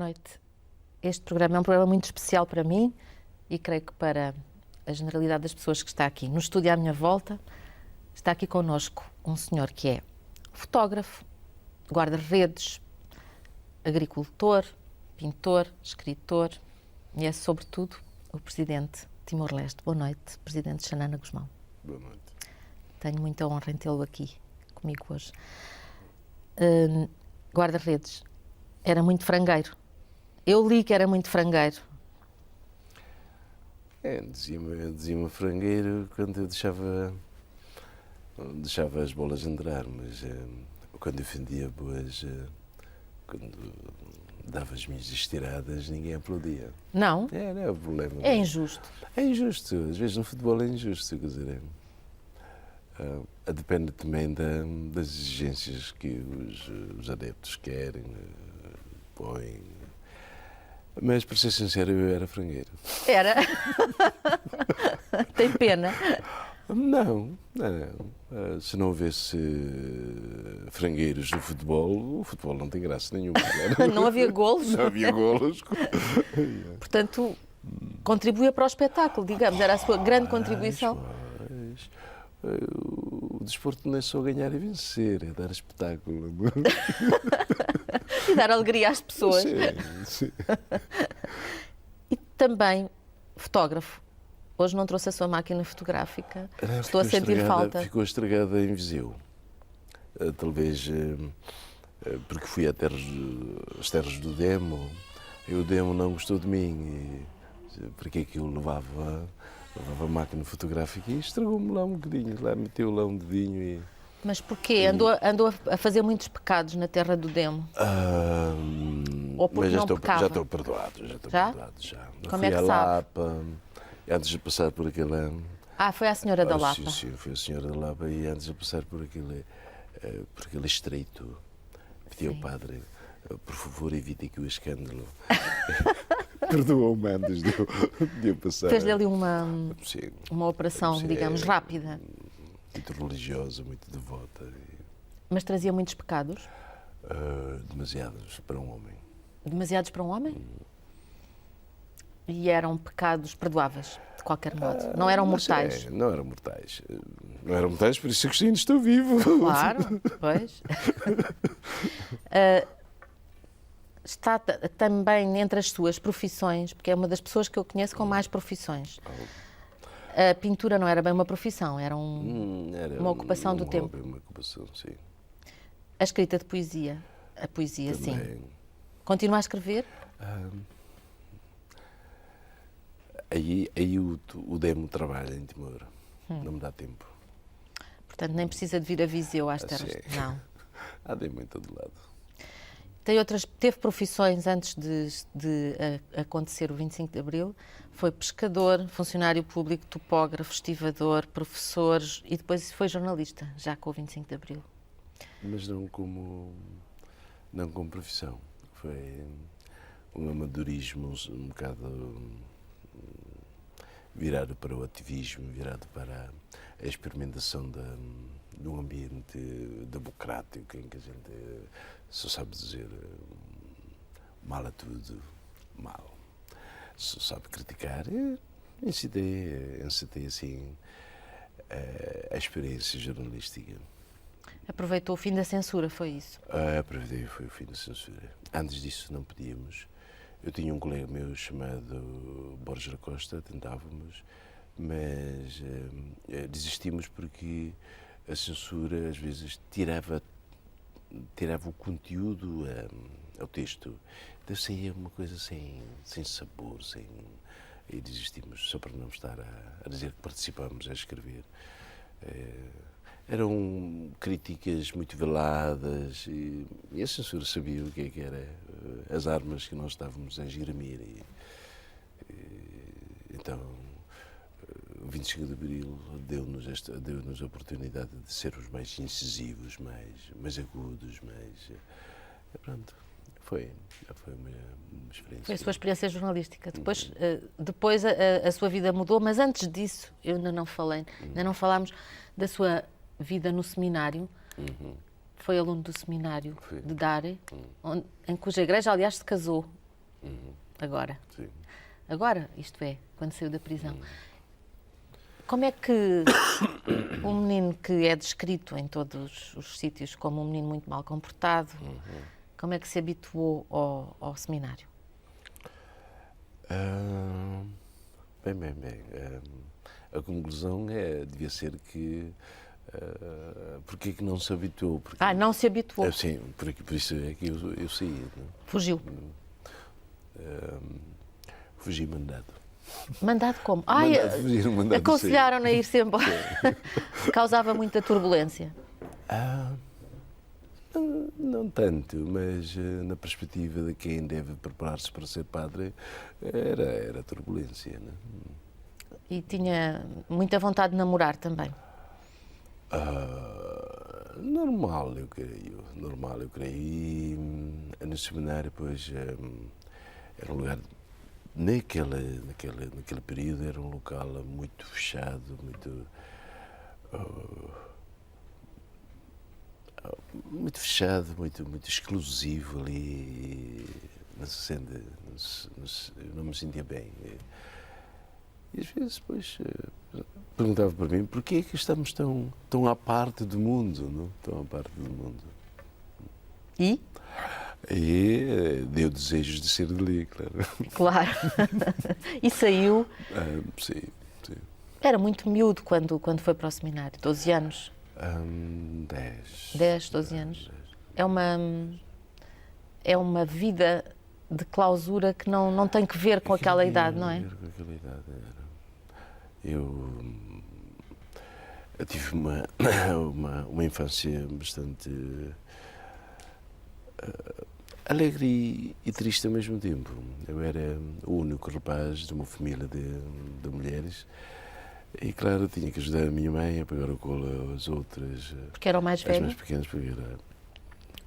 noite. Este programa é um programa muito especial para mim e creio que para a generalidade das pessoas que está aqui. No estúdio à minha volta está aqui connosco um senhor que é fotógrafo, guarda-redes, agricultor, pintor, escritor e é, sobretudo, o presidente de Timor-Leste. Boa noite, presidente Xanana Gusmão. Boa noite. Tenho muita honra em tê-lo aqui comigo hoje. Guarda-redes, era muito frangueiro. Eu li que era muito frangueiro. Dizia-me frangueiro quando eu deixava as bolas entrar, mas quando defendia boas, quando dava as minhas estiradas, ninguém aplaudia. Não? Não é o problema. É injusto. É injusto, às vezes no futebol é injusto, quer dizer, depende também das exigências que os adeptos querem, põem. Mas, para ser sincero, eu era frangueiro. Era? Tem pena? Não. Se não houvesse frangueiros no futebol, o futebol não tem graça nenhuma. Não havia golos? Não havia golos. Portanto, contribuía para o espetáculo, digamos, era a sua grande contribuição. O desporto não é só ganhar e vencer, é dar espetáculo. E dar alegria às pessoas. Sim. E também fotógrafo. Hoje não trouxe a sua máquina fotográfica. Estou a sentir falta. Ficou estragada em Viseu. Talvez porque fui às terras do Demo e o Demo não gostou de mim. Porque aquilo levava a máquina fotográfica e estragou-me lá um bocadinho. Lá meteu lá um dedinho e... Mas porquê? Andou a fazer muitos pecados na terra do Demo? Ou porque não pecava? Já estou perdoado. Já? Como fui é que à sabe? Lapa, antes de passar por aquele... foi a senhora da Lapa. Sim, foi a senhora da Lapa e antes de passar por aquele estreito, pedi ao padre, por favor, evite aqui o escândalo. Perdoa-me antes de eu passar. Fez-lhe ali uma operação, digamos, rápida. Muito religiosa, muito devota. Mas trazia muitos pecados? Demasiados para um homem. Demasiados para um homem? E eram pecados perdoáveis, de qualquer modo? Não eram mortais? Não eram mortais. Não eram mortais, por isso Agostinho estou vivo. Claro, pois. Está também entre as suas profissões, porque é uma das pessoas que eu conheço com mais profissões. A pintura não era bem uma profissão, era uma ocupação do tempo. Uma ocupação, sim. A escrita de poesia, a poesia, também. Sim. Continua a escrever? Aí o Demo trabalha em Timor. Não me dá tempo. Portanto, nem precisa de vir a Viseu às terras. Não. Há Demo em todo lado. Teve profissões antes de acontecer o 25 de Abril. Foi pescador, funcionário público, topógrafo, estivador, professor e depois foi jornalista, já com o 25 de Abril. Mas não como profissão. Foi um amadorismo um bocado virado para o ativismo, virado para a experimentação de um ambiente democrático em que a gente só sabe dizer mal a tudo, mal. Só sabe criticar. Incitei assim a experiência jornalística. Aproveitou o fim da censura, foi isso? Aproveitei, foi o fim da censura. Antes disso não podíamos. Eu tinha um colega meu chamado Borges da Costa, tentávamos, mas desistimos porque a censura às vezes tirava o conteúdo ao texto. Então saía uma coisa sem sabor, e desistimos, só para não estar a dizer que participamos a escrever. Eram críticas muito veladas e a censura sabia o que é que era as armas que nós estávamos a esgrimir. Então, o 25 de Abril deu-nos a oportunidade de sermos mais incisivos, mais agudos, pronto, foi uma experiência. Foi a sua experiência jornalística. Depois a sua vida mudou, mas antes disso, eu ainda não falámos da sua vida no seminário. Foi aluno do seminário de Dare, em cuja igreja, aliás, se casou. Agora. Sim. Agora, isto é, quando saiu da prisão. Como é que um menino que é descrito em todos os sítios como um menino muito mal comportado, como é que se habituou ao seminário? Bem. A conclusão devia ser que porque é que não se habituou? Porque, Não se habituou. sim, por isso é que eu saí. Não? Fugiu. Fugi mandado. Mandado como? Fugir, mandado Aconselharam-no a ir-se embora. Causava muita turbulência. Não tanto, mas na perspectiva de quem deve preparar-se para ser padre, era turbulência. Não? E tinha muita vontade de namorar também. Normal, eu creio. E no seminário, pois, era um lugar, naquele período, era um local muito fechado, muito exclusivo ali. Eu não me sentia bem. E às vezes, pois, perguntava para mim porquê é que estamos tão à parte do mundo, não? Tão à parte do mundo. E? E deu desejos de ser dali, claro. Claro. E saiu. Sim. Era muito miúdo quando foi para o seminário, 12 anos. 10, 12 anos. É uma vida de clausura que não tem que ver com aquela idade, não é? Com aquela idade, era. Eu tive uma infância bastante alegre e triste ao mesmo tempo. Eu era o único rapaz de uma família de mulheres e, claro, tinha que ajudar a minha mãe a pegar o colo às outras. Porque era o mais velho? As mais pequenas, porque era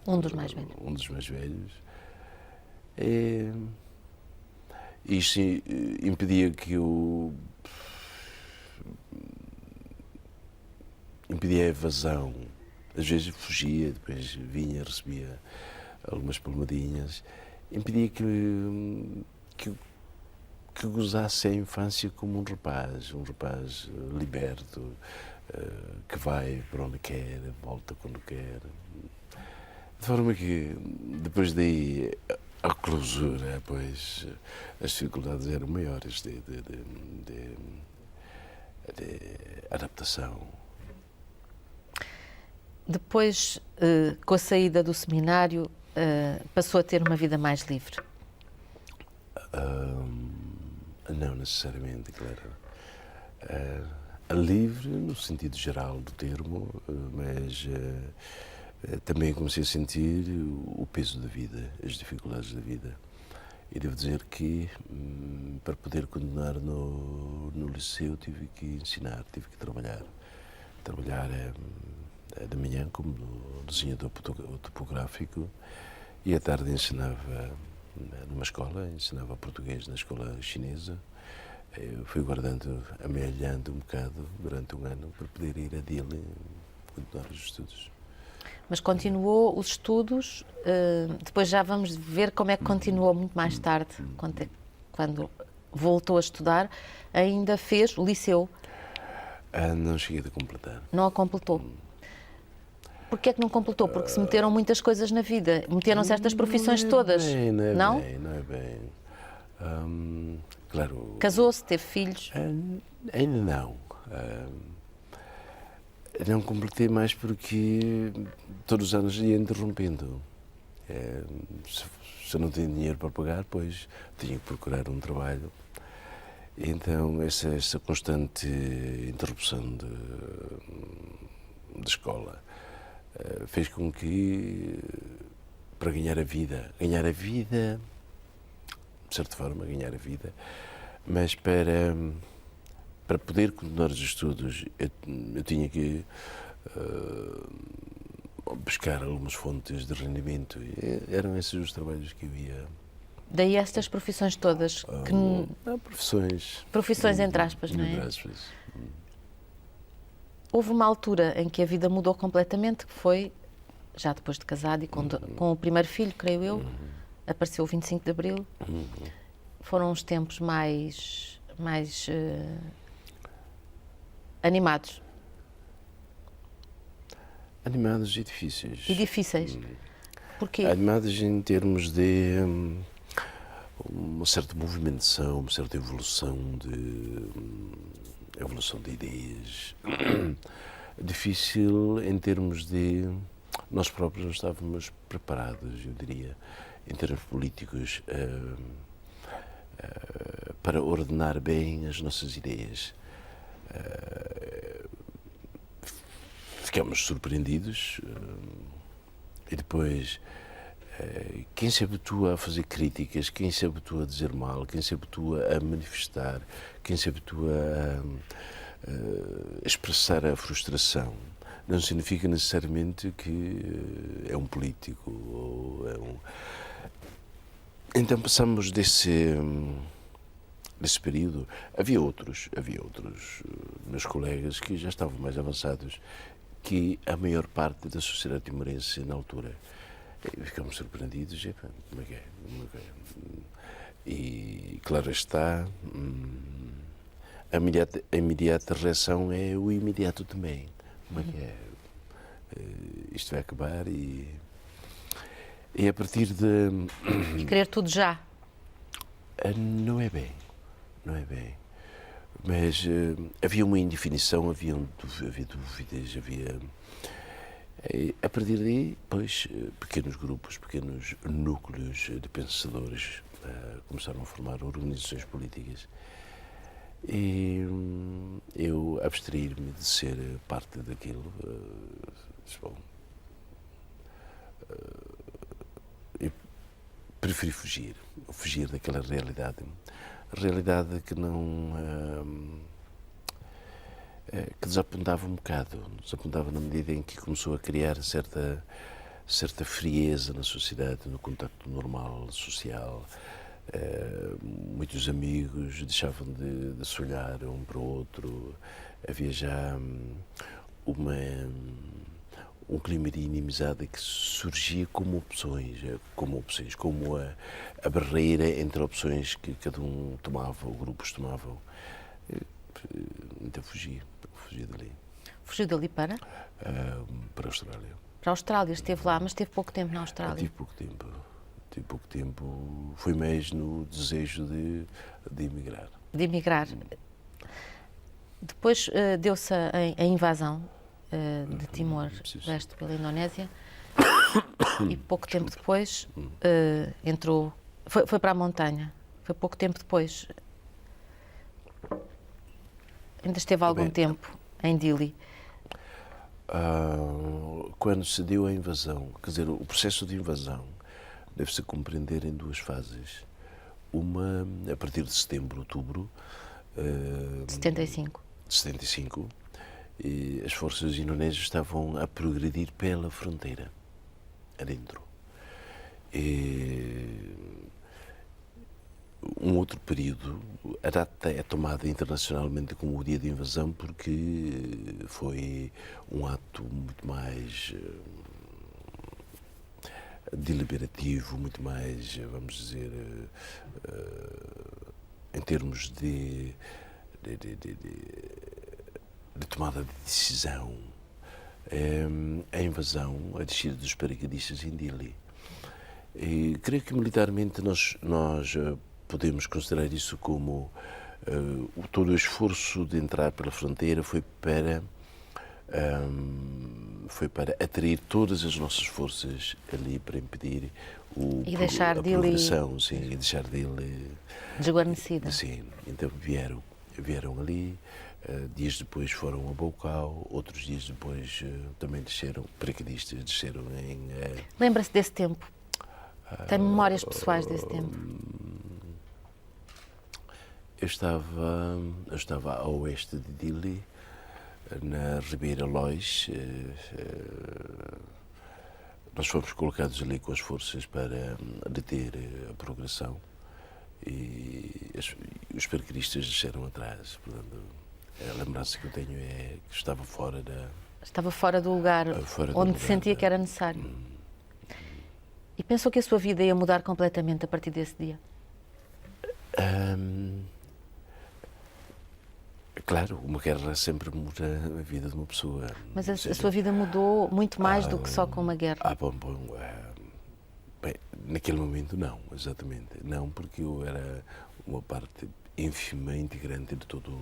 um dos mais velhos. Um dos mais velhos. Isto impedia que eu... impedia a evasão. Às vezes fugia, depois vinha, recebia algumas palmadinhas. Impedia que gozasse a infância como um rapaz liberto, que vai para onde quer, volta quando quer. De forma que, depois daí, a clausura, pois, as dificuldades eram maiores de adaptação. Depois, com a saída do seminário, passou a ter uma vida mais livre? Não necessariamente, claro. Livre no sentido geral do termo, mas também comecei a sentir o peso da vida, as dificuldades da vida. E devo dizer que, para poder continuar no liceu, tive que ensinar, tive que trabalhar. Trabalhar de manhã como desenhador topográfico e à tarde ensinava numa escola, ensinava português na escola chinesa. Eu fui amealhando um bocado durante um ano para poder ir a Dili e continuar os estudos. Mas continuou os estudos, depois já vamos ver como é que continuou muito mais tarde, quando voltou a estudar, ainda fez o liceu. Não cheguei a completar. Não a completou? Porquê é que não completou? Porque se meteram muitas coisas na vida, meteram certas profissões todas, não? Não é bem. Claro. Casou-se, teve filhos? Ainda não. Não completei mais porque todos os anos ia interrompendo. Se eu não tinha dinheiro para pagar, pois tinha que procurar um trabalho. Então, essa constante interrupção da escola fez com que, para ganhar a vida, de certa forma, mas para poder continuar os estudos, eu tinha que buscar algumas fontes de rendimento. E eram esses os trabalhos que eu ia. Daí estas profissões todas? Profissões entre aspas, não é? Entre aspas. Houve uma altura em que a vida mudou completamente, que foi, já depois de casado e com o primeiro filho, creio eu, apareceu o 25 de Abril. Foram uns tempos mais animados. Animados e difíceis. E difíceis. Porquê? Animados em termos de uma certa movimentação, uma certa evolução de ideias. Difícil em termos de nós próprios não estávamos preparados, eu diria, em termos políticos, para ordenar bem as nossas ideias. Ficámos surpreendidos e depois quem se habitua a fazer críticas, quem se habitua a dizer mal, quem se habitua a manifestar, quem se habitua a expressar a frustração, não significa necessariamente que é um político ou é um... Então passamos desse período. Havia outros meus colegas que já estavam mais avançados que a maior parte da sociedade timorense na altura. E ficamos surpreendidos, como é que é? E claro está, a imediata reação é o imediato também. Como é que é? Isto vai acabar e a partir de... E querer tudo já. Não é bem. Mas havia uma indefinição, havia dúvidas, a partir daí, depois, pequenos grupos, pequenos núcleos de pensadores começaram a formar organizações políticas. E eu abstrair-me de ser parte daquilo, eu preferi fugir daquela realidade que não... que desapontava um bocado, desapontava na medida em que começou a criar certa frieza na sociedade, no contacto normal, social. Muitos amigos deixavam de se olhar um para o outro, havia já um clima de inimizade que surgia como opções, como a barreira entre opções que cada um tomava, ou grupos tomavam. Então fugi dali. Fugiu dali para? Para a Austrália. Para a Austrália, esteve lá, mas teve pouco tempo na Austrália. Tive pouco tempo. Foi mais no desejo de emigrar. De emigrar. Depois deu-se a invasão de Timor-Leste pela Indonésia e pouco tempo depois entrou, foi para a montanha. Foi pouco tempo depois. Ainda esteve algum tempo em Dili. Quando se deu a invasão, quer dizer, o processo de invasão deve-se compreender em duas fases. Uma, a partir de setembro, outubro... De 75. De 75, e as forças indonésias estavam a progredir pela fronteira, adentro. Um outro período, a data é tomada internacionalmente como o dia de invasão porque foi um ato muito mais deliberativo, muito mais, vamos dizer, em termos de tomada de decisão. A invasão, a descida dos paraquedistas em Dili. E creio que militarmente nós podemos considerar isso como todo o esforço de entrar pela fronteira foi para atrair todas as nossas forças ali para impedir a progressão, sim, e deixar Dili desguarnecida. Sim, então vieram ali, dias depois foram a Baucau, outros dias depois também paraquedistas desceram em... Lembra-se desse tempo? Tem memórias pessoais desse tempo? Eu estava a oeste de Dili, na Ribeira Lóis. Nós fomos colocados ali com as forças para deter a progressão e os paraquedistas desceram atrás. Portanto, a lembrança que eu tenho é que estava fora do lugar onde sentia que era necessário. E pensou que a sua vida ia mudar completamente a partir desse dia? Claro, uma guerra sempre muda a vida de uma pessoa. Mas a sua vida mudou muito mais do que só com uma guerra. Bem, naquele momento não, exatamente. Não, porque eu era uma parte ínfima, integrante de todo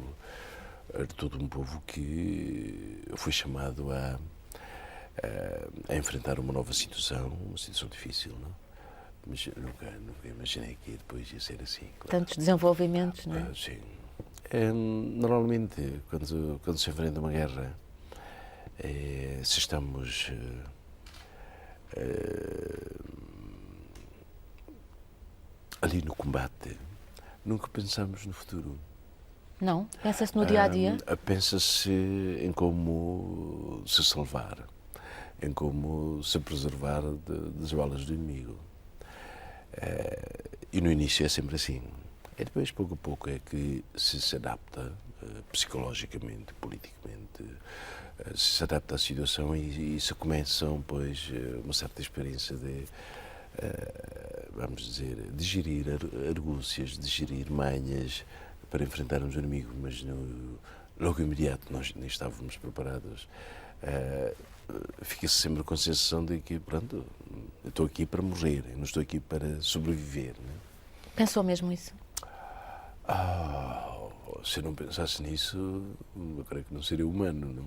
um povo que foi chamado a enfrentar uma nova situação, uma situação difícil, não? Mas nunca imaginei que depois ia ser assim. Claro. Tantos desenvolvimentos, não é? Sim. Normalmente, quando se enfrenta uma guerra, se estamos ali no combate, nunca pensamos no futuro. Não? Pensa-se no dia a dia? Pensa-se em como se salvar, em como se preservar das balas do inimigo. E no início é sempre assim. E depois, pouco a pouco, é que se adapta psicologicamente, politicamente, se adapta à situação e se começam, pois, uma certa experiência de, vamos dizer, de gerir argúcias, de gerir manhas para enfrentarmos o inimigo, mas logo imediato nós nem estávamos preparados. Fica-se sempre com a sensação de que, pronto, eu estou aqui para morrer, eu não estou aqui para sobreviver. Não é? Pensou mesmo isso? Se eu não pensasse nisso, eu creio que não seria humano, não?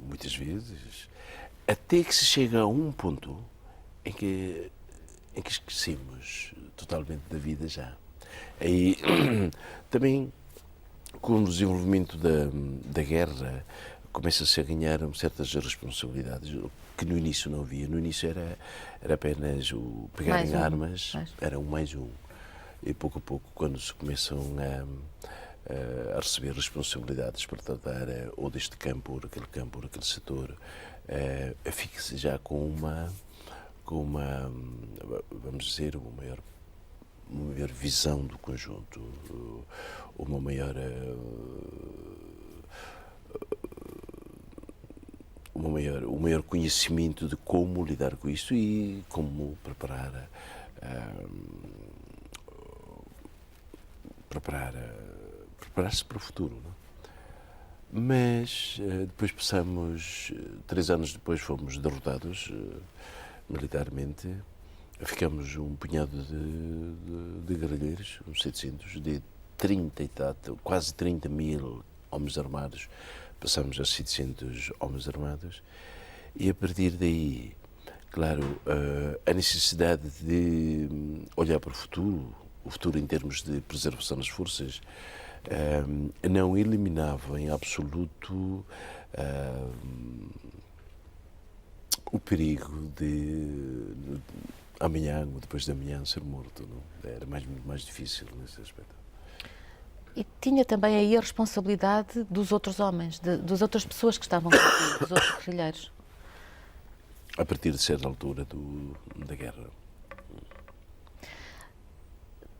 Muitas vezes, até que se chega a um ponto em que esquecemos totalmente da vida já. Aí, também, com o desenvolvimento da guerra, começa-se a ganhar certas responsabilidades que no início não havia. No início era apenas o pegar em armas, era um mais um. E pouco a pouco, quando se começam a receber responsabilidades para tratar ou deste campo, ou daquele campo, ou daquele setor, fica-se já com uma, vamos dizer, uma maior visão do conjunto, uma maior um maior conhecimento de como lidar com isto e como preparar-se para o futuro. Não? Mas depois passamos, 3 anos depois fomos derrotados militarmente, ficamos um punhado de guerrilheiros, uns 700, de 30 e tal, quase 30 mil homens armados, passamos a 700 homens armados e a partir daí, claro, a necessidade de olhar para o futuro em termos de preservação das forças, não eliminava em absoluto o perigo de amanhã ou depois de amanhã ser morto. Não? Era muito mais difícil nesse aspecto. E tinha também aí a responsabilidade dos outros homens, das outras pessoas que estavam aqui, dos outros guerrilheiros. A partir de certa altura da guerra.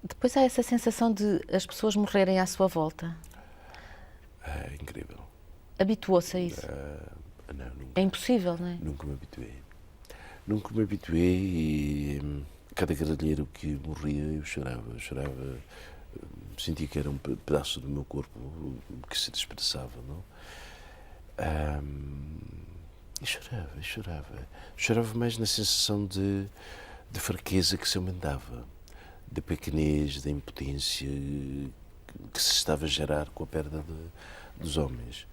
Depois há essa sensação de as pessoas morrerem à sua volta. É incrível. Habituou-se a isso? Não, nunca. É impossível, não é? Nunca me habituei. Nunca me habituei e cada guerrilheiro que morria eu chorava. Sentia que era um pedaço do meu corpo que se despedaçava, não? E chorava. Chorava mais na sensação de fraqueza que se aumentava, da pequenez, da impotência que se estava a gerar com a perda dos homens.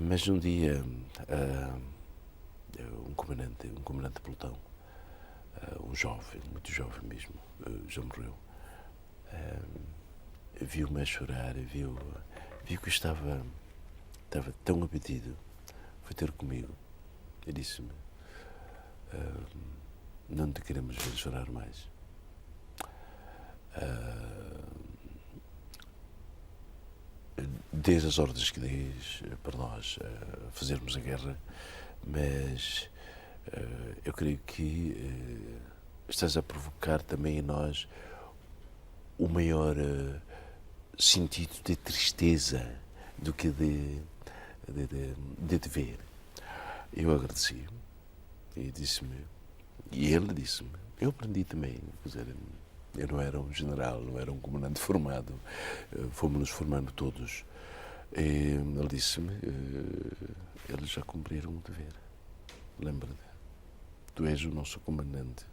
Mas um dia, um comandante de pelotão, um jovem, muito jovem mesmo, já morreu, viu-me a chorar, viu que eu estava tão abatido, foi ter comigo e disse-me: não te queremos ver chorar mais. Desde as ordens que dês para nós fazermos a guerra, mas eu creio que estás a provocar também em nós o maior sentido de tristeza do que de te ver. Eu agradeci e disse-me: E ele disse-me, eu aprendi também, quer dizer, eu não era um general, não era um comandante formado, fomos-nos formando todos. E ele disse-me, eles já cumpriram o dever, lembra-te, tu és o nosso comandante.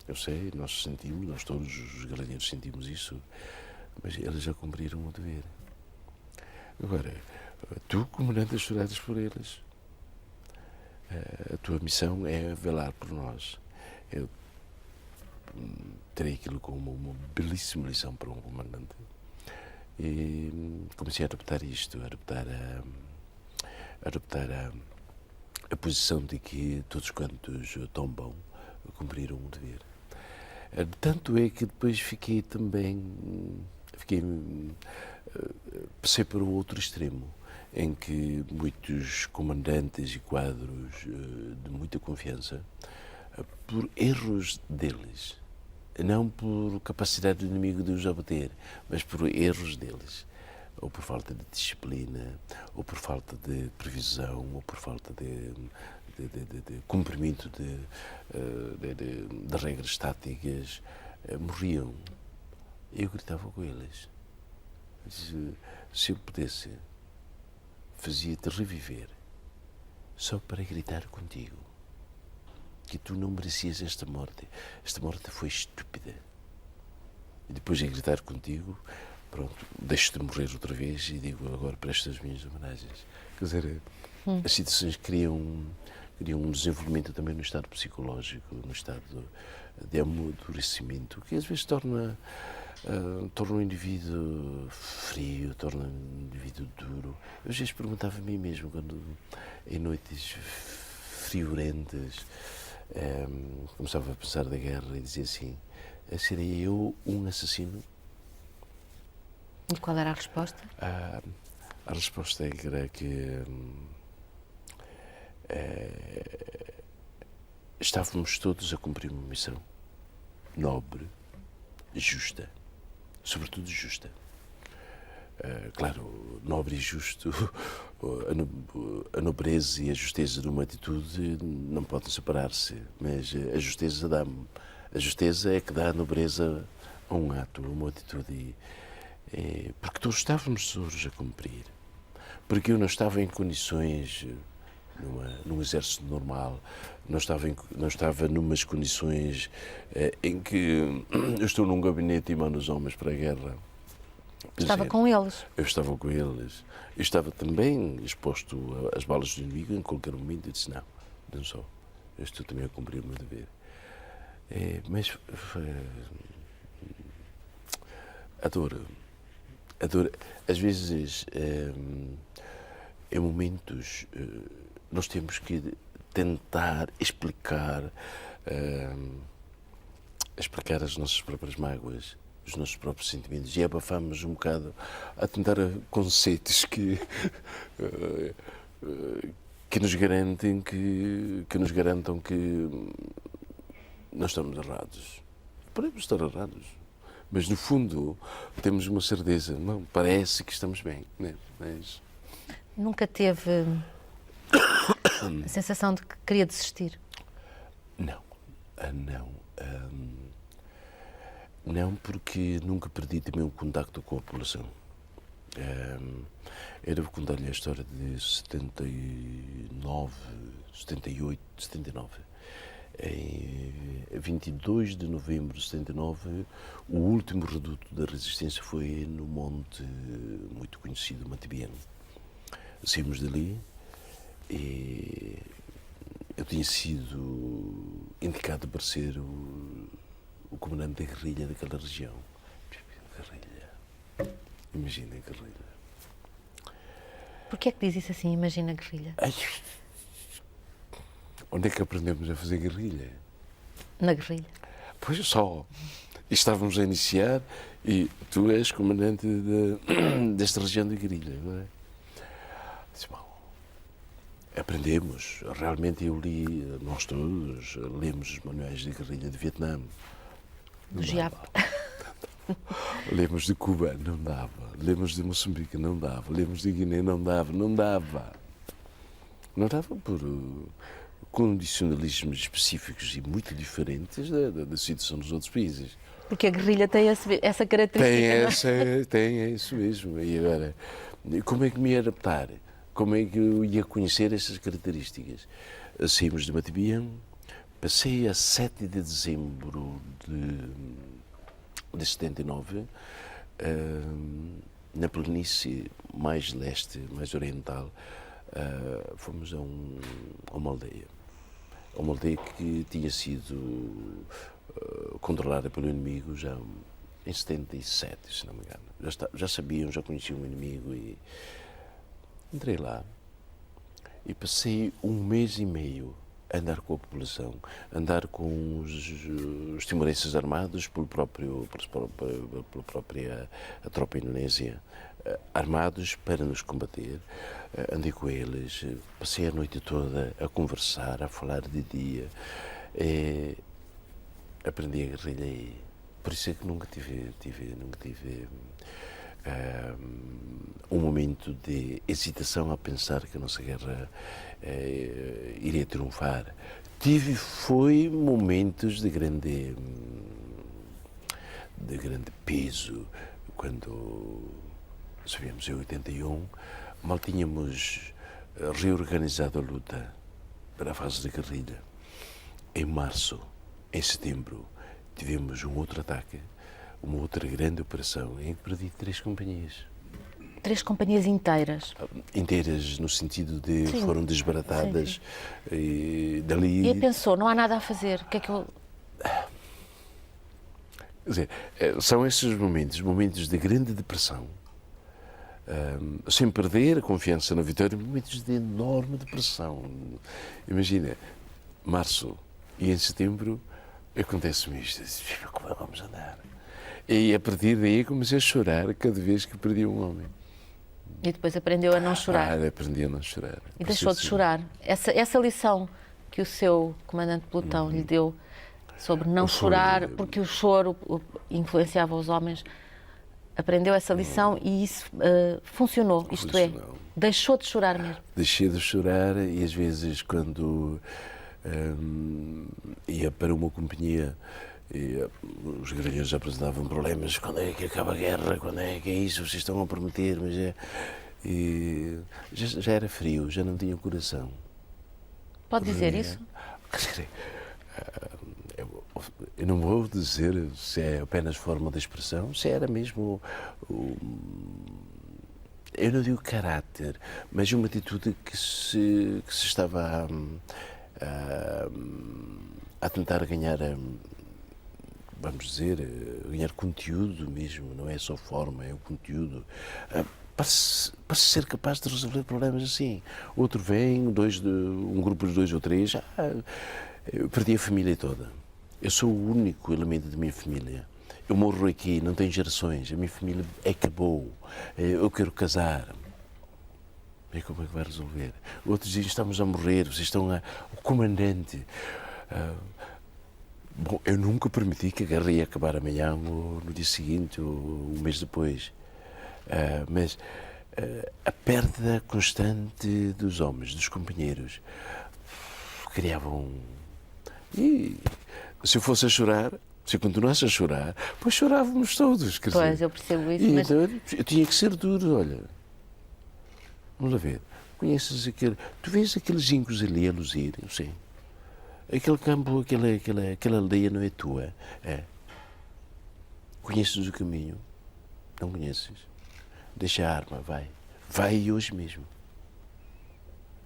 Eu sei, nós sentimos, nós todos os galinheiros sentimos isso, mas eles já cumpriram o dever. Agora, tu, comandante, choradas por eles. A tua missão é velar por nós. Eu terei aquilo como uma belíssima lição para um comandante. E comecei a adaptar isto, a adaptar a posição de que todos quantos tombam cumpriram o dever. Tanto é que depois passei para o outro extremo, em que muitos comandantes e quadros de muita confiança, por erros deles, não por capacidade do inimigo de os abater, mas por erros deles, ou por falta de disciplina, ou por falta de previsão, ou por falta de cumprimento de regras táticas, morriam. Eu gritava com eles. Se eu pudesse, fazia-te reviver só para gritar contigo que tu não merecias esta morte foi estúpida, e depois de gritar contigo, pronto, deixo-te morrer outra vez e digo agora presto as minhas homenagens. Quer dizer, as situações criam um desenvolvimento também no estado psicológico, no estado de amadurecimento, que às vezes torna o indivíduo frio, torna o indivíduo duro. Eu às vezes perguntava a mim mesmo, quando em noites friorentas começava a pensar da guerra e dizia assim, serei eu um assassino? E qual era a resposta? A resposta era que estávamos todos a cumprir uma missão nobre, justa, sobretudo justa. Claro, nobre e justo, a nobreza e a justeza de uma atitude não podem separar-se, mas a justeza é que dá a nobreza a um ato, a uma atitude, porque todos estávamos todos a cumprir, porque eu não estava em condições, num exército normal, não estava numas condições em que eu estou num gabinete e mando os homens para a guerra. Estava com eles. Eu estava com eles. Eu estava também exposto às balas do inimigo em qualquer momento. Eu disse, não só. Eu estou também a cumprir o meu dever. Mas adoro. Às vezes, em momentos, nós temos que tentar explicar as nossas próprias mágoas, os nossos próprios sentimentos, e abafamos um bocado a tentar conceitos que nos garantam que nós estamos errados. Podemos estar errados, mas no fundo temos uma certeza, não, parece que estamos bem, né? Mas nunca teve a sensação de que queria desistir? Não. Não, porque nunca perdi também o contacto com a população. Eu devo contar-lhe a história de 79, 78, 79. Em 22 de novembro de 79, o último reduto da resistência foi no monte muito conhecido, Matibiano. Saímos dali e eu tinha sido indicado para ser o comandante da guerrilha daquela região. Guerrilha. Imagina a guerrilha. Porquê é que diz isso assim, imagina a guerrilha? Onde é que aprendemos a fazer guerrilha? Na guerrilha. Pois só. Estávamos a iniciar e tu és comandante desta região de guerrilha, não é? Disse, bom, aprendemos. Realmente eu nós todos lemos os manuais de guerrilha de Vietnã. Do GIAP. Lemos de Cuba, não dava. Lemos de Moçambique, não dava. Lemos de Guiné, não dava. Não dava por condicionalismos específicos e muito diferentes da situação dos outros países. Porque a guerrilha tem essa característica. É isso mesmo. E agora, como é que me ia adaptar? Como é que eu ia conhecer essas características? Saímos de Matibian, passei a 7 de dezembro de 79, na planície mais leste, mais oriental, fomos a uma aldeia. Uma aldeia que tinha sido controlada pelo inimigo já em 77, se não me engano. Já sabiam, já conheciam o inimigo e entrei lá e passei 1 mês e meio a andar com a população, andar com os timorenses armados pela própria a tropa indonésia, armados para nos combater. Andei com eles, passei a noite toda a conversar, a falar de dia. Aprendi a guerrilha e por isso é que nunca tive um momento de hesitação a pensar que a nossa guerra iria triunfar. Foi momentos de grande peso, quando sabíamos, em 81, mal tínhamos reorganizado a luta para a fase da guerrilha. Em março, em setembro, tivemos um outro ataque, uma outra grande operação em que perdi 3 companhias. 3 companhias inteiras? Inteiras, no sentido de Sim. Foram desbaratadas. Sim. E dali... E pensou, não há nada a fazer, o que é que eu... Quer dizer, são esses momentos de grande depressão, sem perder a confiança na vitória, momentos de enorme depressão. Imagina, março e em setembro acontece-me isto, como é que vamos andar? E a partir daí comecei a chorar cada vez que perdi um homem. E depois aprendeu a não chorar. Aprendi a não chorar. E deixou de chorar. Essa lição que o seu comandante de pelotão lhe deu sobre não chorar, porque o choro influenciava os homens, aprendeu essa lição e isso funcionou, isto é, deixou de chorar mesmo. Deixei de chorar e às vezes quando ia para uma companhia e os guerrilheiros apresentavam problemas, quando é que acaba a guerra, quando é que é isso, vocês estão a prometer, mas e já era frio, já não tinha coração. Pode dizer isso? Eu não vou dizer se é apenas forma de expressão, se era mesmo, eu não digo caráter, mas uma atitude que se estava a tentar ganhar, vamos dizer, ganhar conteúdo mesmo, não é só forma, é o conteúdo. Para ser capaz de resolver problemas assim. Outro vem, um grupo de 2 ou 3, eu perdi a família toda. Eu sou o único elemento da minha família. Eu morro aqui, não tenho gerações, a minha família acabou. Eu quero casar. E como é que vai resolver? Outros dizem, estamos a morrer, vocês estão o comandante. Bom, eu nunca permiti que a guerra ia acabar amanhã ou no dia seguinte ou um mês depois. Mas a perda constante dos homens, dos companheiros, criavam... E se eu fosse a chorar, se eu continuasse a chorar, pois chorávamos todos. Pois, eu percebo isso. Mas... Então, eu tinha que ser duro, olha. Vamos lá ver. Conheces aquele... Tu vês aqueles incos ali a luzir, eu sei. Aquele campo, aquela aldeia não é tua. É. Conheces o caminho? Não conheces? Deixa a arma, vai. Vai hoje mesmo.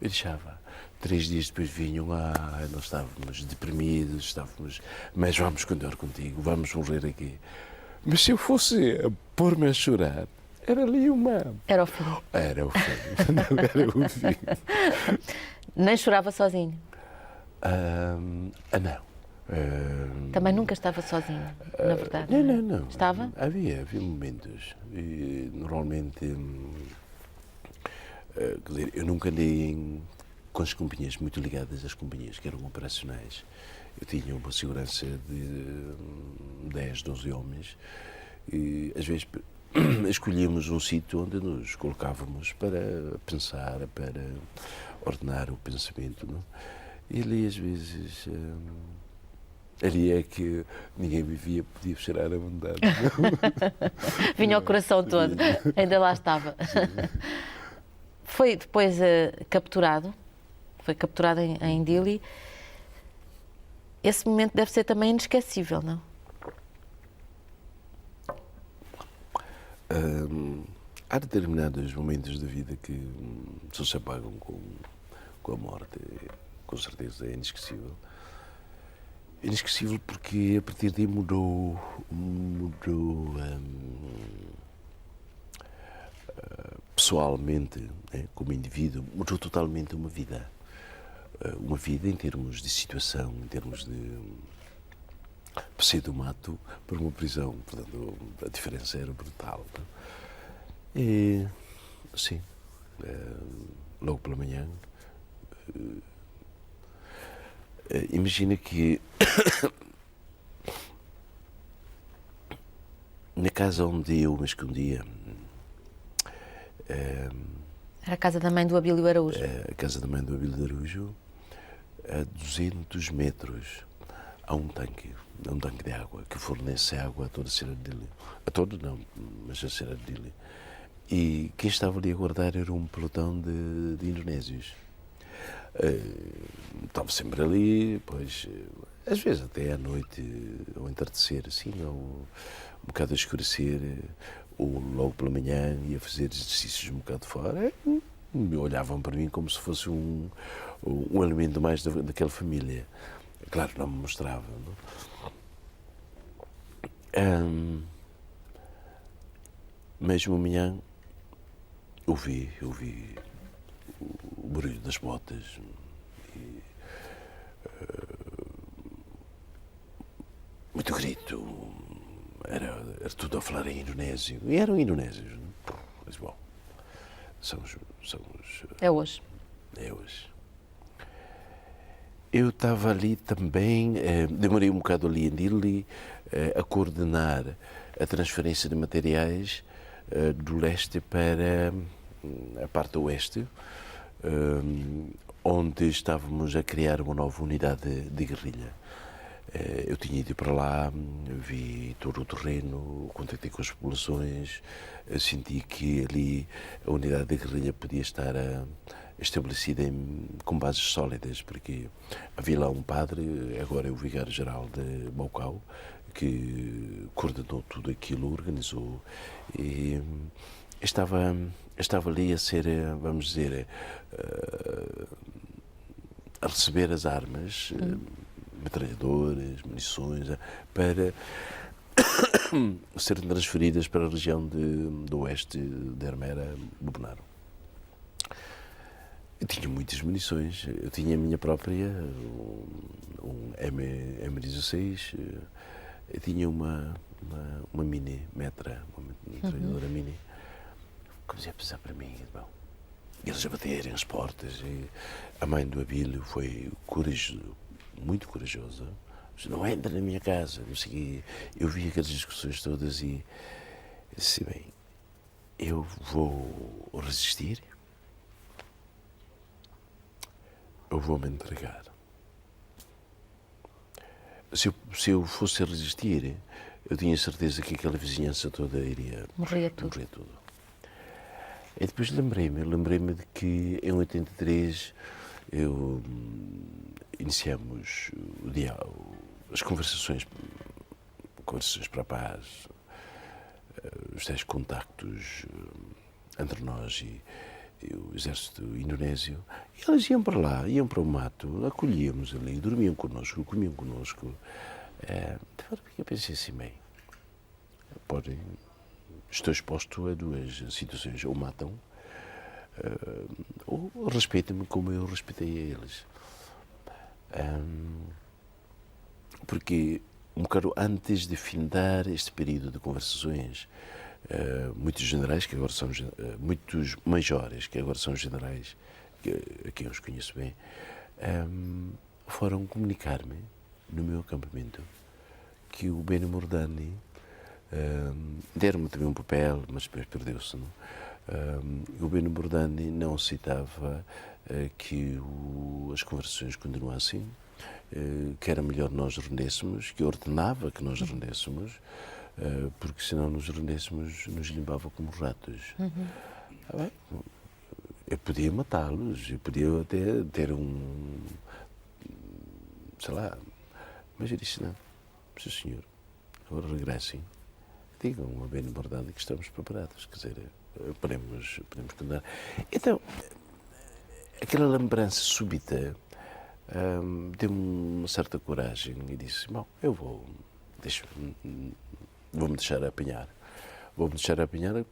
Eu deixava. 3 dias depois vinham, nós estávamos deprimidos, mas vamos continuar contigo, vamos morrer aqui. Mas se eu fosse a pôr-me a chorar, era ali uma... Era o fim. Era o fim. Era o fim. Nem chorava sozinho? Não. Também nunca estava sozinho, na verdade. Não. Estava? Havia momentos. E, normalmente, quer dizer, eu nunca andei com as companhias, muito ligadas às companhias que eram operacionais. Eu tinha uma segurança de 10, 12 homens e, às vezes, escolhíamos um sítio onde nos colocávamos para pensar, para ordenar o pensamento, não? E ali às vezes, ali é que ninguém me via, podia cheirar à vontade. Vinha ao coração todo, ainda lá estava. Foi depois capturado, foi capturado em Dili. Esse momento deve ser também inesquecível, não? Há determinados momentos da vida que só se apagam com a morte. Com certeza é inesquecível. Inesquecível porque a partir daí mudou pessoalmente, né, como indivíduo, mudou totalmente uma vida. Uma vida em termos de situação, em termos de passei do mato para uma prisão. Portanto, a diferença era brutal. E, sim, logo pela manhã, imagina que na casa onde eu me escondia, Era a casa da mãe do Abílio Araújo. a casa da mãe do Abílio Araújo, a 200 metros há um tanque de água que fornece água a toda a cidade de Dili. A toda não, mas a cidade de Dili. E quem estava ali a guardar era um pelotão de indonésios. Estava sempre ali, pois, às vezes até à noite, ao entardecer, assim, ou um bocado a escurecer, ou logo pela manhã, ia fazer exercícios um bocado fora, olhavam para mim como se fosse um elemento mais daquela família. Claro, não me mostravam. Não? Mas uma manhã ouvi o barulho das botas e, muito grito. Era tudo a falar em indonésio. E eram indonésios. Não? Mas bom, É hoje. é hoje. Eu estava ali também, demorei um bocado ali em Dili a coordenar a transferência de materiais do leste para a parte oeste, onde estávamos a criar uma nova unidade de guerrilha. Eu tinha ido para lá, vi todo o terreno, contactei com as populações, senti que ali a unidade de guerrilha podia estar estabelecida com bases sólidas, porque havia lá um padre, agora é o vigário-geral de Baucau, que coordenou tudo aquilo, organizou, e estava ali a ser, vamos dizer, a receber as armas, metralhadoras, munições, para serem transferidas para a região do oeste de Armera, Bobonaro. Eu tinha muitas munições, eu tinha a minha própria, um M16, eu tinha uma mini metra, uma metralhadora mini. Comecei a pensar para mim, bom, eles a baterem as portas, e a mãe do Abílio foi muito corajosa, disse, não entra na minha casa, não sei o quê. Eu vi aquelas discussões todas e disse, bem, eu vou resistir, eu vou me entregar. Se eu fosse resistir, eu tinha certeza que aquela vizinhança toda iria Morria tudo. morrer tudo. E depois lembrei-me de que em 83 iniciamos o diálogo, as conversações para a paz, os tais contactos entre nós e o exército indonésio. E eles iam para lá, iam para o mato, acolhíamos ali, dormiam connosco, comiam connosco. Eu pensei assim, bem, estou exposto a duas situações, ou matam, ou respeitam-me como eu respeitei a eles. Porque, um bocado antes de findar este período de conversações, muitos generais, que agora são muitos majores, que agora são generais, a quem eu os conheço bem, foram comunicar-me, no meu acampamento, que o Benny Mordani, deram-me também um papel, mas depois perdeu-se, não? O Beno Bordani não aceitava que as conversações continuassem, que era melhor nós rendêssemos, que ordenava que nós rendêssemos, porque senão nos rendêssemos, nos limpava como ratos. Bem, eu podia matá-los, eu podia até ter sei lá, mas eu disse não, sim senhor, agora regressem, digam a Beno Bordani que estamos preparados, quer dizer, podemos continuar. Então, aquela lembrança súbita deu-me uma certa coragem e disse, bom, eu vou-me deixar apanhar. Vou-me deixar apanhar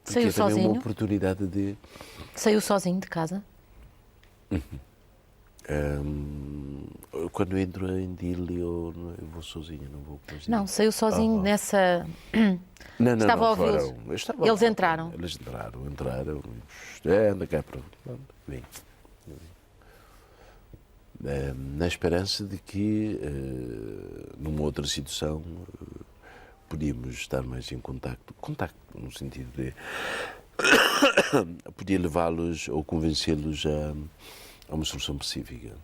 porque Saiu é também sozinho? uma oportunidade de... Saiu sozinho de casa? Quando entro em Dili, eu vou sozinho, não vou com os Não, saiu sozinho nessa... Não, Estava a ouvi-los. foram. Eles entraram? Eles entraram. Anda cá para... Vem. Na esperança de que, numa outra situação, podíamos estar mais em contacto no sentido de podia levá-los ou convencê-los a uma solução pacífica.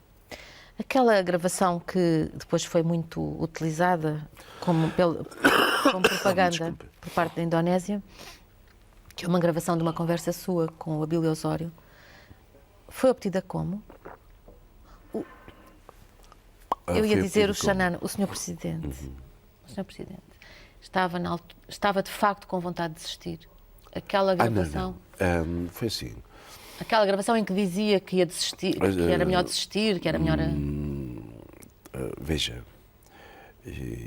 Aquela gravação que depois foi muito utilizada como propaganda Desculpe. por parte da Indonésia, que é uma gravação de uma conversa sua com o Abílio Osório, foi obtida como? Eu ia dizer o Xanana, o Sr. Presidente. O Sr. Presidente estava de facto com vontade de desistir. Aquela gravação... Não. Foi assim. Aquela gravação em que dizia que ia desistir, que era melhor desistir, que era melhor... Veja,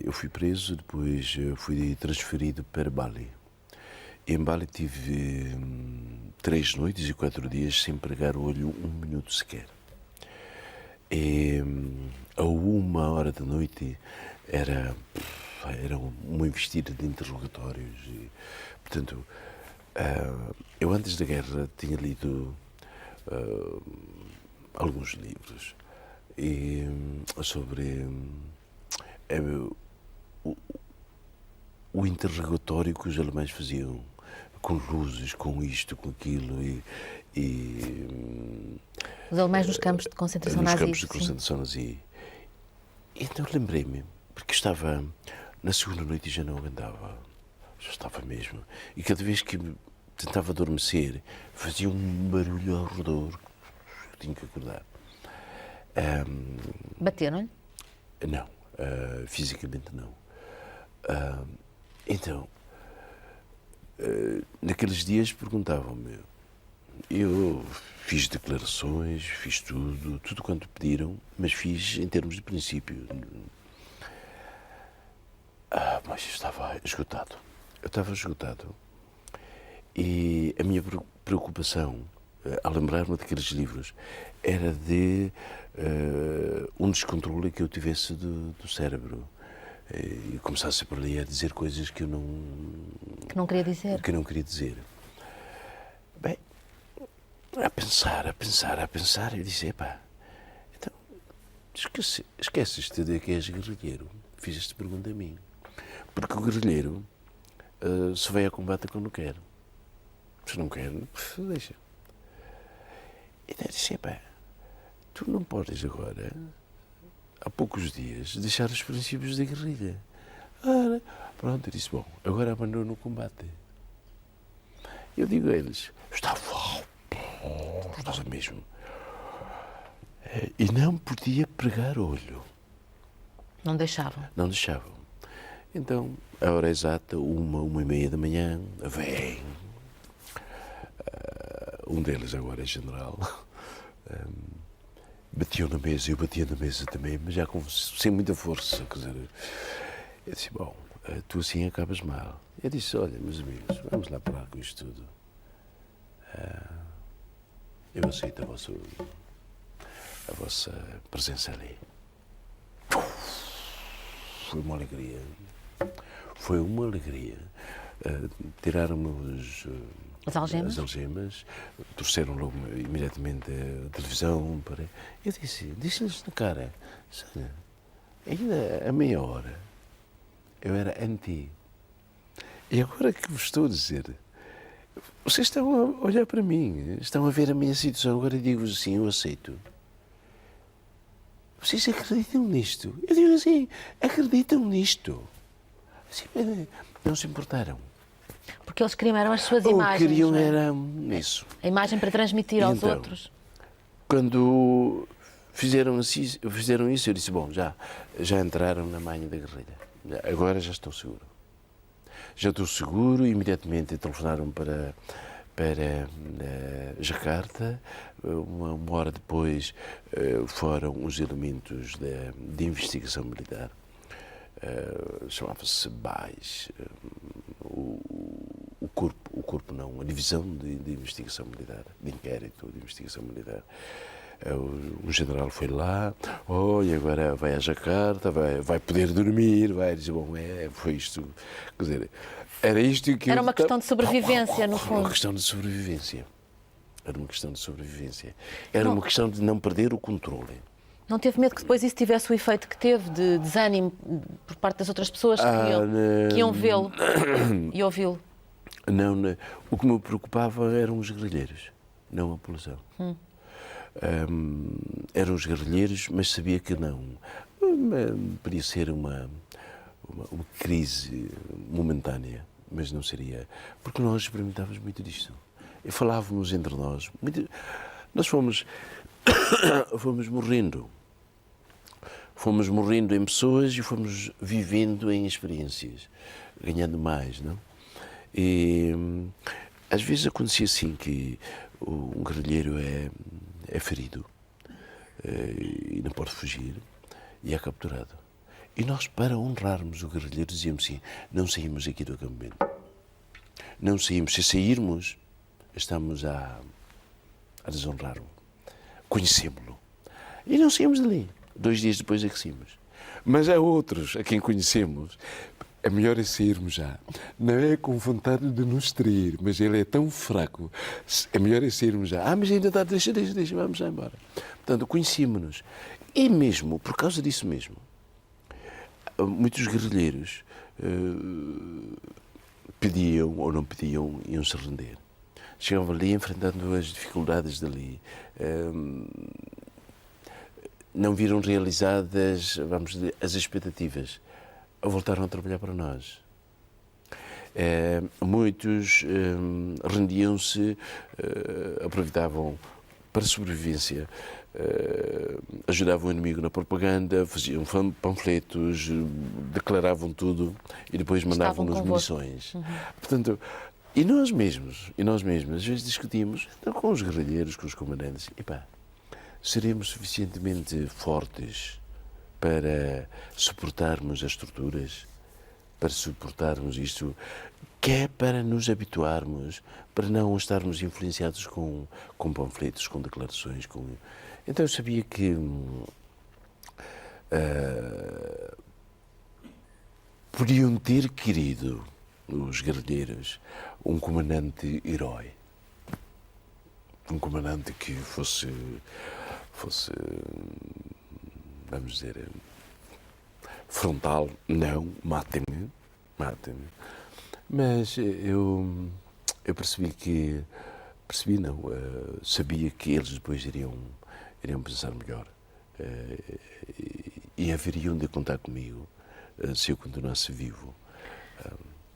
eu fui preso, depois fui transferido para Bali. Em Bali tive 3 noites e 4 dias sem pregar o olho 1 minuto sequer. E a 1h da noite era uma investida de interrogatórios. E, portanto, eu antes da guerra tinha lido alguns livros sobre o interrogatório que os alemães faziam, com luzes, com isto, com aquilo. Os alemães nos campos de concentração nazi. Nos campos de concentração nazi. Então lembrei-me, porque estava na segunda noite e já não aguentava. Já estava mesmo. E cada vez que tentava adormecer, fazia um barulho ao redor. Tinha que acordar. Bateram-lhe? Não, fisicamente não. Então, naqueles dias perguntavam-me, eu fiz declarações, fiz tudo quanto pediram, mas fiz em termos de princípio. Mas eu estava esgotado. E a minha preocupação, ao lembrar-me daqueles livros, era de um descontrole que eu tivesse do cérebro. E começasse por ali a dizer coisas que eu não... Que não queria dizer. Que não queria dizer. Bem, a pensar, eu disse, epá, então, esqueces-te de que és guerrilheiro. Fiz esta pergunta a mim. Porque o guerrilheiro se vai a combate quando quer. Se não quer, deixa. Então eu disse, epá, tu não podes agora, há poucos dias, deixar os princípios da guerrilha. Pronto, eu disse, bom, agora abandono o combate. Eu digo a eles, estava mesmo. E não podia pregar olho. Não deixavam? Não deixavam. Então, a hora exata, 1h30 da manhã, vem. Um deles agora é general. Batiam na mesa, eu batia na mesa também, mas já sem muita força. Quer dizer, eu disse, bom, tu assim acabas mal. Eu disse, olha, meus amigos, vamos lá parar com isto tudo. Eu aceito a vossa presença ali. Foi uma alegria. Tiraram-me as algemas, trouxeram logo imediatamente a televisão. Eu disse-lhes na cara, ainda a meia hora eu era anti. E agora que vos estou a dizer vocês estão a olhar para mim, estão a ver a minha situação, agora digo-vos assim, eu aceito. Vocês acreditam nisto? Eu digo assim, acreditam nisto? Assim, não se importaram. Porque eles queriam as suas Ou imagens. queriam não é? era isso. A imagem para transmitir aos Então, outros. Quando fizeram isso, eu disse, bom, já entraram na manha da guerrilha. Agora já estou seguro. Já estou seguro, imediatamente telefonaram para Jakarta. Uma hora depois foram os elementos de investigação militar. Chamava-se BAIS, o corpo não, a divisão de investigação militar, de inquérito de investigação militar. Um general foi lá, e agora vai a Jakarta, vai poder dormir, vai dizer, bom, foi isto, quer dizer, era isto que... Era uma questão de sobrevivência, no fundo. Uma questão de sobrevivência. Era uma questão de sobrevivência. Era uma questão de não perder o controle. Não teve medo que depois isso tivesse o efeito que teve, de desânimo por parte das outras pessoas que iam vê-lo e ouvi-lo? Não, o que me preocupava eram os guerrilheiros, não a população. Eram os guerrilheiros, mas sabia que não. Podia ser uma crise momentânea, mas não seria. Porque nós experimentávamos muito disto. E falávamos entre nós. Nós fomos morrendo. Fomos morrendo em pessoas e fomos vivendo em experiências, ganhando mais, não? E às vezes acontecia assim que um guerrilheiro é ferido e não pode fugir e é capturado. E nós, para honrarmos o guerrilheiro, dizíamos assim, não saímos aqui do acampamento. Não saímos. Se sairmos, estamos a desonrá-lo. Conhecemos-lo. E não saímos dali. 2 dias depois é que saímos. Mas há outros a quem conhecemos. É melhor sairmos já. Não é com vontade de nos trair, mas ele é tão fraco. É melhor sairmos já. Mas ainda está, deixa, vamos já embora. Portanto, conhecemos-nos. E mesmo, por causa disso mesmo, muitos guerrilheiros pediam ou não pediam, iam-se render. Chegavam ali enfrentando as dificuldades dali. Não viram realizadas, vamos dizer, as expectativas. Voltaram a trabalhar para nós. Muitos rendiam-se, aproveitavam para a sobrevivência, ajudavam o inimigo na propaganda, faziam panfletos, declaravam tudo e depois mandavam-nos munições. Portanto, e nós mesmos, às vezes discutimos então, com os guerrilheiros, com os comandantes, seremos suficientemente fortes para suportarmos as torturas, para suportarmos isto, que é para nos habituarmos, para não estarmos influenciados com panfletos, com declarações. Então eu sabia que podiam ter querido, os guerrilheiros, um comandante herói. Um comandante que fosse vamos dizer, frontal, não, matem-me. Mas eu sabia que eles depois iriam pensar melhor e haveriam de contar comigo se eu continuasse vivo.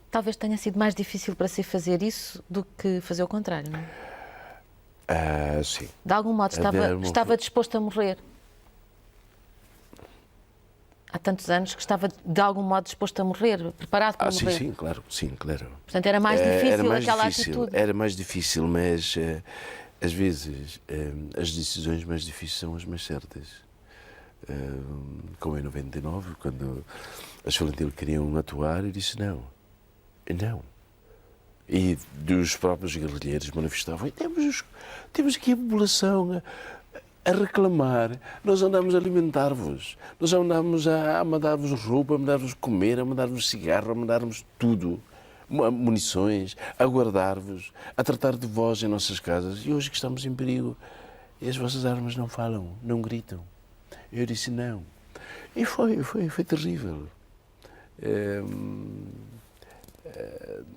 Talvez tenha sido mais difícil para si fazer isso do que fazer o contrário, não é? Sim. De algum modo estava disposto a morrer. Há tantos anos que estava de algum modo disposto a morrer, preparado para morrer. Sim, claro. Portanto, era mais difícil aquela atitude. Era mais difícil, mas às vezes as decisões mais difíceis são as mais certas. Como em 99, quando as Falantil queriam atuar, eu disse não. E dos próprios guerrilheiros manifestavam, temos aqui a população a reclamar, nós andamos a alimentar-vos, nós andamos a mandar-vos roupa, a mandar-vos comer, a mandar-vos cigarro, a mandar-vos tudo, munições, a guardar-vos, a tratar de vós em nossas casas, e hoje que estamos em perigo, e as vossas armas não falam, não gritam. Eu disse não. E foi terrível.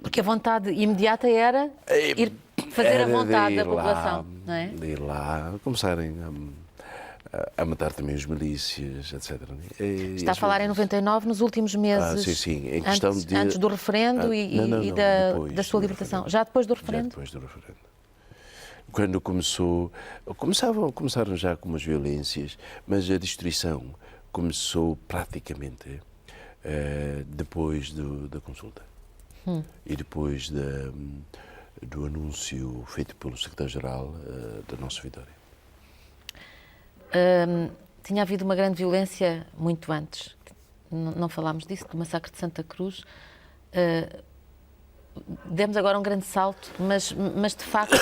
Porque a vontade imediata era ir fazer a Era de vontade da ir lá, população, não é? de ir lá, começarem a matar também os milícias, etc. Está a falar em 99, nos últimos meses, sim, sim, em questão antes do referendo não, e depois da sua do libertação. referendo. Já depois do Já referendo? depois do referendo. Quando começaram já com umas violências, mas a destruição começou praticamente depois da consulta. E depois do anúncio feito pelo secretário-geral da nossa vitória. Tinha havido uma grande violência muito antes. Não falámos disso, do massacre de Santa Cruz. Demos agora um grande salto, mas de facto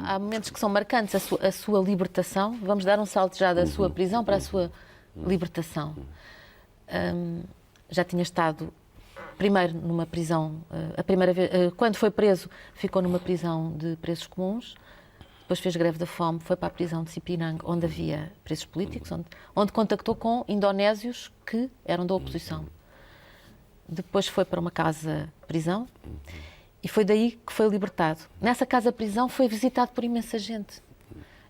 há momentos que são marcantes. A sua libertação, vamos dar um salto já da sua prisão para a sua libertação. Já tinha estado primeiro numa prisão, a primeira vez, quando foi preso, ficou numa prisão de presos comuns, depois fez greve da fome, foi para a prisão de Cipinang, onde havia presos políticos, onde contactou com indonésios que eram da oposição. Depois foi para uma casa-prisão e foi daí que foi libertado. Nessa casa-prisão foi visitado por imensa gente.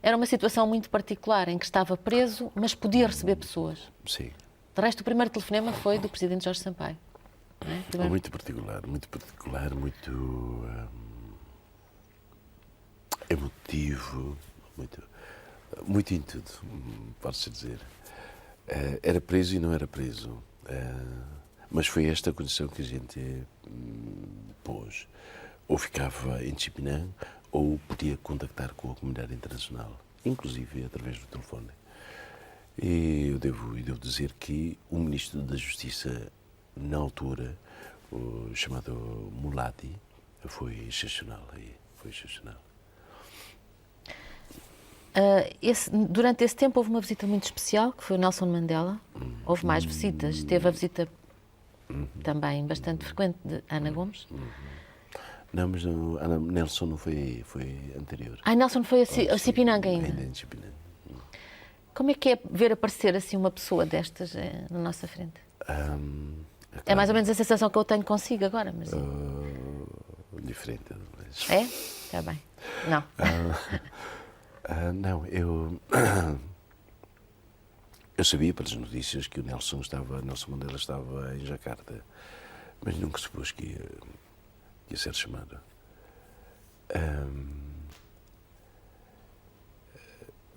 Era uma situação muito particular, em que estava preso, mas podia receber pessoas. Sim. De resto, o primeiro telefonema foi do presidente Jorge Sampaio. Não é? Primeiro... Muito particular, emotivo, muito em tudo, pode-se dizer. Era preso e não era preso. Mas foi esta a condição que a gente pôs. Ou ficava em Chipinã, ou podia contactar com a comunidade internacional, inclusive através do telefone. E eu devo dizer que o Ministro da Justiça, na altura, o chamado Mulati, foi excepcional. Durante esse tempo houve uma visita muito especial, que foi o Nelson Mandela. Houve mais visitas. Teve a visita também bastante frequente de Ana Gomes. Não, mas Nelson não foi anterior. Nelson foi a Cipinang ainda. Ainda em Chipinã. Como é que é ver aparecer assim uma pessoa destas na nossa frente? É mais ou menos a sensação que eu tenho consigo agora, mas... Diferente. Mas... É? Está bem. Não. Não, eu sabia pelas notícias que o Nelson Mandela estava em Jacarta, mas nunca supus que ia ser chamado.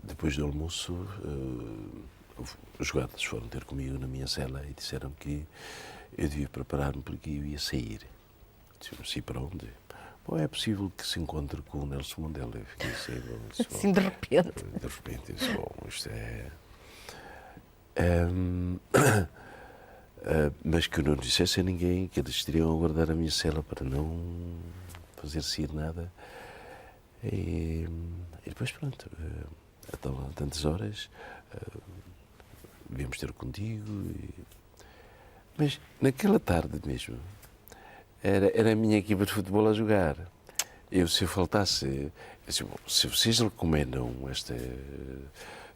Depois do almoço, os guardas foram ter comigo na minha cela e disseram que eu devia preparar-me porque eu ia sair. Disse para onde? Bom, é possível que se encontre com o Nelson Mandela. Eu fiquei assim, Assim, de repente. De repente, eu disse, bom, isto é... mas que eu não dissesse a ninguém que eles teriam a guardar a minha cela para não fazer sair nada. E depois, pronto, a tantas horas, viemos ter contigo. Mas naquela tarde mesmo, era a minha equipa de futebol a jogar. Se eu faltasse, se vocês recomendam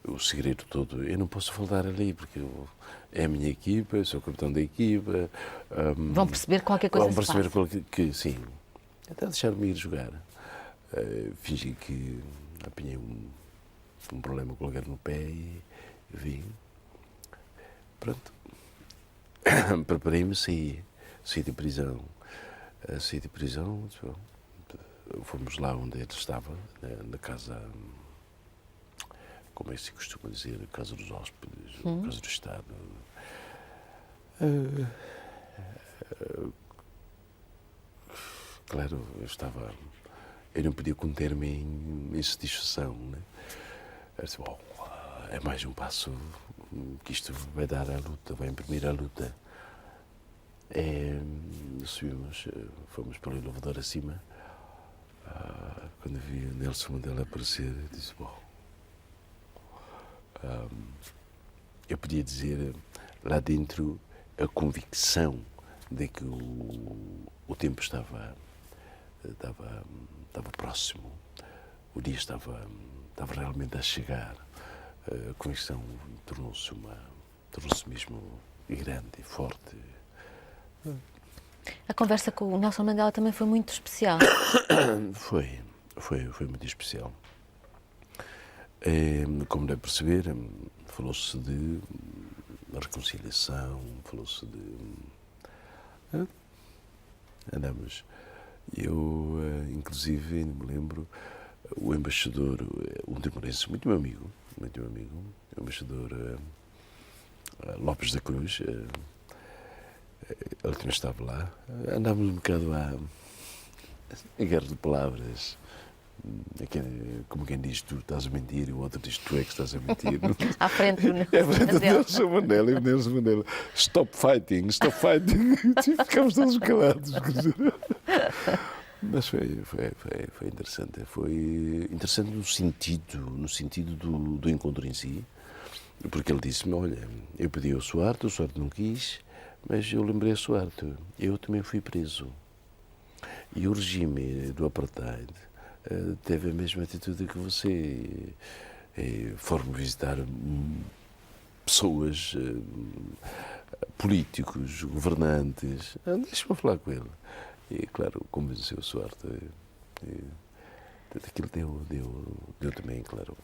o segredo todo, eu não posso faltar ali, porque é a minha equipa, eu sou o capitão da equipa. Vão perceber qualquer coisa vão perceber se passa. sim. Até deixar-me ir jogar. Fingi que apanhei um problema qualquer no pé e vim. Pronto. Preparei-me, saí de prisão. Fomos lá onde ele estava, na casa, como é que se costuma dizer, a casa dos hóspedes, a casa do Estado. Claro, eu não podia conter-me em satisfação, né? Eu disse, bom, é mais um passo que isto vai dar à luta, vai imprimir a luta. Subimos, fomos pelo elevador acima. Quando vi o Nelson Mandela aparecer, disse, bom, eu podia dizer lá dentro a convicção de que o tempo estava próximo, o dia estava realmente a chegar. A convicção tornou-se mesmo grande e forte. A conversa com o Nelson Mandela também foi muito especial. Foi muito especial. Como deve perceber, falou-se de reconciliação, falou-se de... Andamos. Eu, inclusive, ainda me lembro, o embaixador, um timorense, muito meu amigo, o embaixador Lopes da Cruz, ele que não estava lá, andávamos um bocado em guerra de palavras, como quem diz tu estás a mentir e o outro diz tu é que estás a mentir. À frente do Nelson Mandela e o Nelson Mandela, stop fighting, e ficámos todos calados. Mas foi interessante. Foi interessante no sentido do encontro em si, porque ele disse-me, olha, eu pedi ao Suharto, o Suharto não quis, mas eu lembrei a Suharto, eu também fui preso. E o regime do apartheid teve a mesma atitude que você. Foram visitar pessoas, políticos, governantes. Deixa-me falar com ele. E, claro, convenceu o Suharto. Aquilo deu também, claro,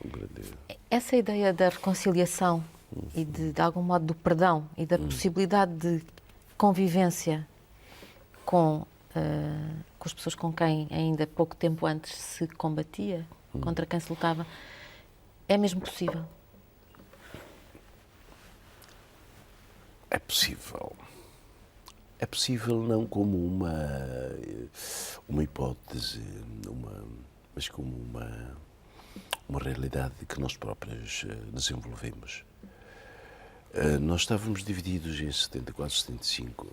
um grande... Essa ideia da reconciliação e, de algum modo, do perdão e da possibilidade de convivência com as pessoas com quem ainda pouco tempo antes se combatia, contra quem se lutava, é mesmo possível? É possível. É possível não como uma hipótese, mas como uma realidade que nós próprios desenvolvemos. Nós estávamos divididos em 74, 75.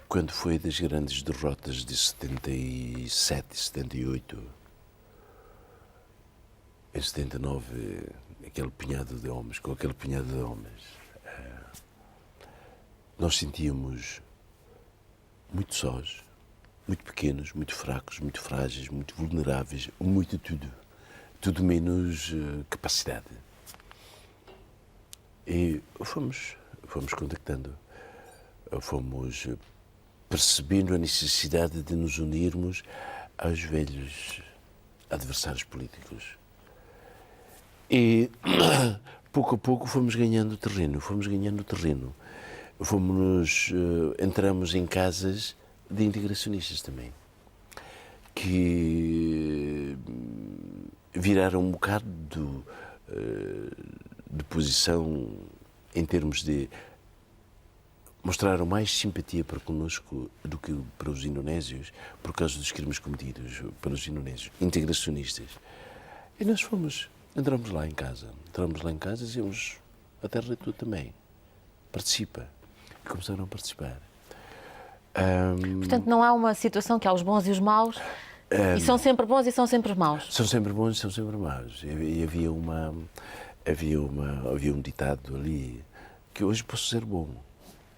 Quando foi das grandes derrotas de 77 e 78, em 79, aquele punhado de homens, com aquele punhado de homens, nós sentíamos muito sós, muito pequenos, muito fracos, muito frágeis, muito vulneráveis, muito tudo menos capacidade. E fomos contactando, fomos percebendo a necessidade de nos unirmos aos velhos adversários políticos. E pouco a pouco fomos ganhando terreno. Entramos em casas de integracionistas também, que viraram um bocado de posição em termos de mostraram mais simpatia para connosco do que para os indonésios por causa dos crimes cometidos para os indonésios, integracionistas. E nós entramos lá em casa e dizíamos, a terra é tua também, participa. E começaram a participar. Portanto, não há uma situação que há os bons e os maus, e são sempre bons e são sempre maus. São sempre bons e são sempre maus. E havia um ditado ali, que hoje posso ser bom,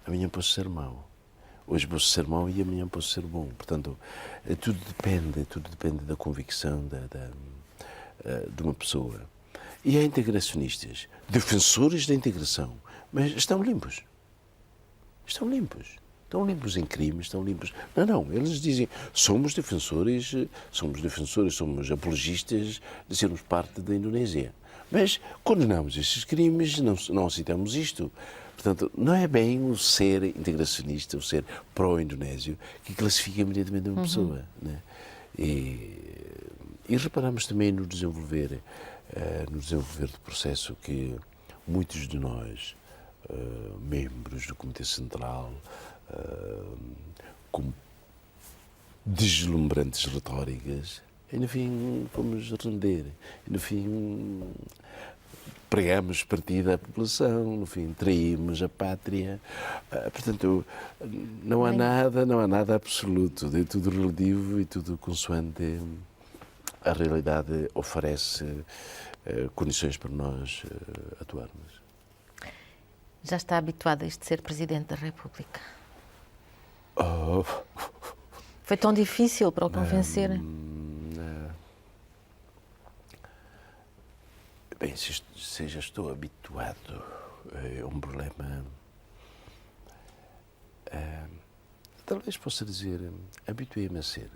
amanhã posso ser mau. Hoje posso ser mau e amanhã posso ser bom. Portanto, tudo depende da convicção de uma pessoa. E há integracionistas, defensores da integração, mas estão limpos. Estão limpos em crimes, estão limpos. Não, eles dizem, somos defensores, somos apologistas de sermos parte da Indonésia. Mas condenamos estes crimes, não aceitamos isto. Portanto, não é bem o ser integracionista, o ser pró-indonésio, que classifica imediatamente uma pessoa. Né? E reparamos também no desenvolver do processo que muitos de nós, membros do Comitê Central, com deslumbrantes retóricas, e no fim fomos render, e no fim pregamos partida à população, no fim traímos a pátria. Portanto, não há nada absoluto, é tudo relativo e tudo consoante a realidade oferece condições para nós atuarmos. Já está habituado a isto de ser Presidente da República? Foi tão difícil para o convencer? Bem, se já estou habituado, é um problema. Talvez possa dizer, habituei-me a ser.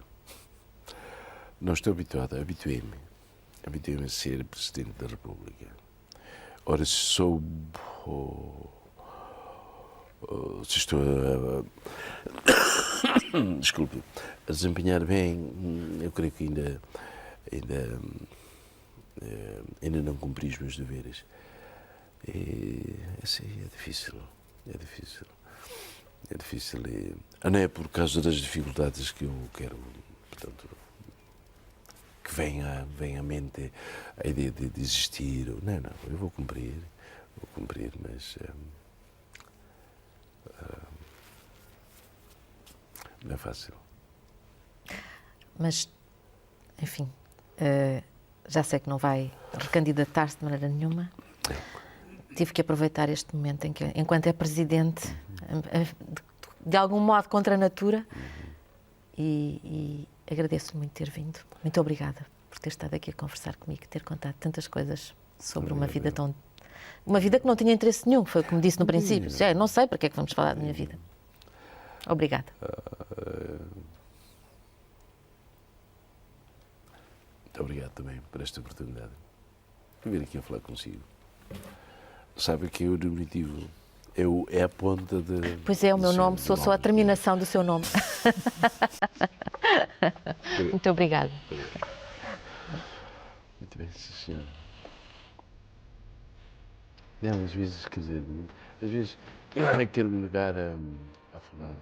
Não estou habituado, habituei-me. Habituei-me a ser Presidente da República. Ora, se sou. Se estou desculpe, a desempenhar bem, eu creio que ainda não cumpri os meus deveres. Assim, é difícil. É difícil. É difícil. Não é por causa das dificuldades que eu quero, portanto, que venha à mente a ideia de desistir. Não, eu vou cumprir, mas não é fácil. Mas, enfim, já sei que não vai recandidatar-se de maneira nenhuma. Tive que aproveitar este momento em que, enquanto é presidente, de algum modo contra a natura, e agradeço muito ter vindo. Muito obrigada por ter estado aqui a conversar comigo, ter contado tantas coisas sobre uma vida tão... Uma vida que não tinha interesse nenhum, foi como disse no princípio. Já, não sei para que é que vamos falar da minha vida. Obrigada. Muito obrigado também por esta oportunidade de vir aqui a falar consigo. Sabe que o diminutivo é a ponta de... Pois é, o meu nome, sou só a terminação do seu nome. Muito obrigada. Muito bem, sim, senhor. Não, às vezes, quer dizer, às vezes eu naquele lugar a falar